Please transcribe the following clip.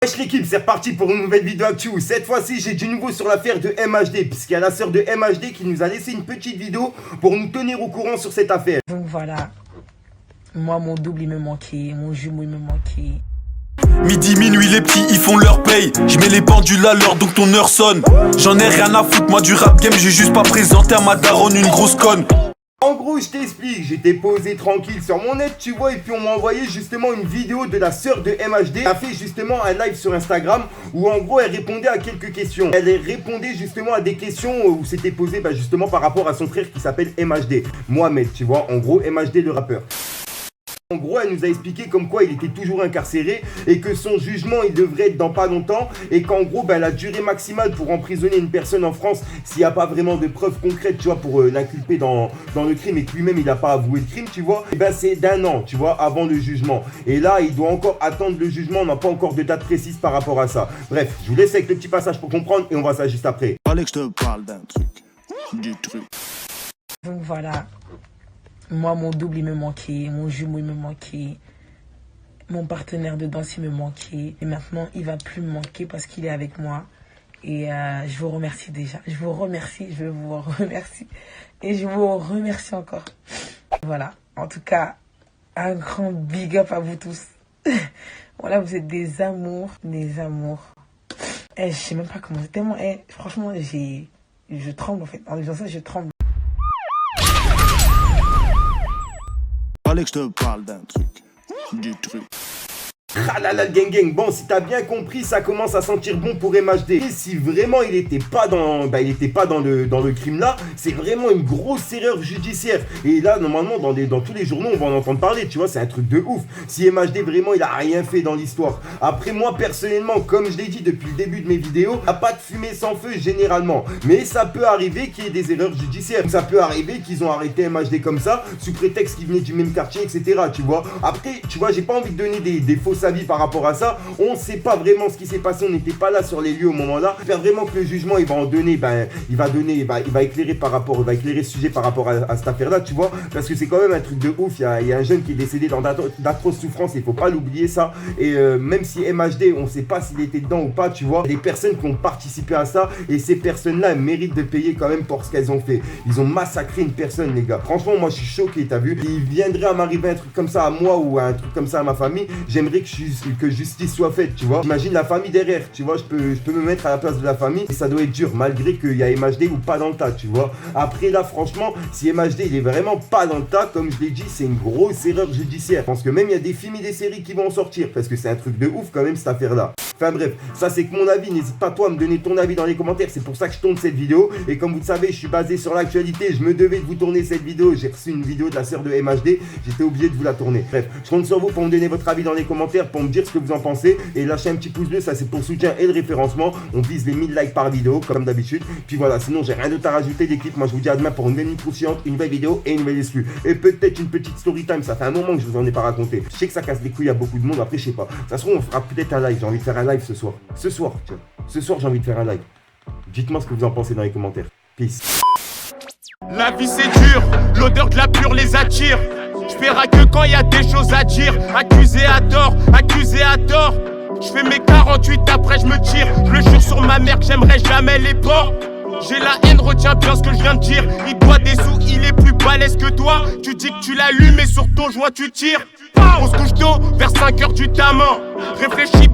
Wesh l'équipe, c'est reparti pour une nouvelle vidéo actu. Cette fois-ci, j'ai du nouveau sur l'affaire de MHD, puisqu'il y a la sœur de MHD qui nous a laissé une petite vidéo pour nous tenir au courant sur cette affaire. Donc voilà, moi mon double il me manquait, mon jumeau il me manquait. Midi, minuit, les petits ils font leur paye. Je mets les pendules à l'heure donc ton heure sonne. J'en ai rien à foutre, moi du rap game, j'ai juste pas présenté à ma daronne une grosse conne. En gros, je t'explique, j'étais posé tranquille sur mon net, tu vois, et puis on m'a envoyé justement une vidéo de la sœur de MHD. Elle a fait justement un live sur Instagram où en gros elle répondait à quelques questions. Elle répondait justement à des questions où c'était posé justement par rapport à son frère qui s'appelle MHD. Mohamed, tu vois, en gros MHD le rappeur. En gros, elle nous a expliqué comme quoi il était toujours incarcéré et que son jugement, il devrait être dans pas longtemps et qu'en gros, la durée maximale pour emprisonner une personne en France, s'il n'y a pas vraiment de preuves concrètes, tu vois, pour l'inculper dans le crime et que lui-même, il n'a pas avoué le crime, tu vois, et c'est d'1 an, tu vois, avant le jugement. Et là, il doit encore attendre le jugement, on n'a pas encore de date précise par rapport à ça. Bref, je vous laisse avec le petit passage pour comprendre et on va ça juste après. Fallait que je te parle d'un truc, du truc. Donc voilà, moi mon double il me manquait, mon jumeau il me manquait, mon partenaire de danse il me manquait. Et maintenant il va plus me manquer parce qu'il est avec moi. Et je vous remercie déjà, je vous remercie et je vous remercie encore. Voilà, en tout cas, un grand big up à vous tous. Voilà, vous êtes des amours, des amours. Je sais même pas comment, c'est tellement, franchement je tremble en fait, en disant ça je tremble. Fallait que je te parle d'un truc, du truc. Ah là là le gang gang, bon si t'as bien compris ça commence à sentir bon pour MHD. Et si vraiment il était pas dans le crime là, c'est vraiment une grosse erreur judiciaire. Et là normalement dans tous les journaux on va en entendre parler, tu vois, c'est un truc de ouf. Si MHD vraiment il a rien fait dans l'histoire. Après moi personnellement, comme je l'ai dit depuis le début de mes vidéos, il n'y a pas de fumée sans feu généralement. Mais ça peut arriver qu'il y ait des erreurs judiciaires. Ça peut arriver qu'ils ont arrêté MHD comme ça, sous prétexte qu'il venait du même quartier, etc. Tu vois. Après, tu vois, j'ai pas envie de donner des fausses avis par rapport à ça. On sait pas vraiment ce qui s'est passé, on n'était pas là sur les lieux au moment là. J'espère vraiment que le jugement il va en donner, il va éclairer ce sujet par rapport à cette affaire là, tu vois, parce que c'est quand même un truc de ouf. Il y a un jeune qui est décédé dans d'atroces souffrances, il faut pas l'oublier ça. Et même si MHD on sait pas s'il était dedans ou pas, tu vois, des personnes qui ont participé à ça et ces personnes là méritent de payer quand même pour ce qu'elles ont fait. Ils ont massacré une personne les gars, franchement moi je suis choqué, t'as vu. Il viendrait à m'arriver un truc comme ça à moi ou un truc comme ça à ma famille, j'aimerais que justice soit faite, tu vois. J'imagine la famille derrière, tu vois, je peux me mettre à la place de la famille et ça doit être dur malgré qu'il y a MHD ou pas dans le tas, tu vois. Après là franchement, si MHD il est vraiment pas dans le tas, comme je l'ai dit, c'est une grosse erreur judiciaire. Je pense que même il y a des films et des séries qui vont en sortir parce que c'est un truc de ouf quand même cette affaire là. Enfin bref, ça c'est que mon avis, n'hésite pas toi à me donner ton avis dans les commentaires, c'est pour ça que je tourne cette vidéo. Et comme vous le savez, je suis basé sur l'actualité, je me devais de vous tourner cette vidéo, j'ai reçu une vidéo de la sœur de MHD, j'étais obligé de vous la tourner. Bref, je compte sur vous pour me donner votre avis dans les commentaires, pour me dire ce que vous en pensez et lâchez un petit pouce bleu, ça c'est pour le soutien et le référencement. On vise les 1000 likes par vidéo comme d'habitude. Puis voilà, sinon j'ai rien d'autre à rajouter l'équipe, moi je vous dis à demain pour une nouvelle croustillante, une nouvelle vidéo et une nouvelle exclue. Et peut-être une petite story time, ça fait un moment que je vous en ai pas raconté. Je sais que ça casse les couilles à beaucoup de monde, après je sais pas. Ça se trouve on fera peut-être un live, j'ai envie de faire un live ce soir. Ce soir j'ai envie de faire un live. Dites-moi ce que vous en pensez dans les commentaires. Peace. La vie c'est dur, l'odeur de la pure les attire. Je verrai que quand y a des choses à dire. Accusé à tort, accusé à tort. Je fais mes 48 après je me tire. Je le jure sur ma mère que j'aimerais jamais les porcs. J'ai la haine, retiens bien ce que je viens de dire. Il doit des sous, il est plus balèze que toi. Tu dis que tu l'allumes et sur ton joint tu tires. On se couche tôt, vers 5h du tamin. Réfléchis bien.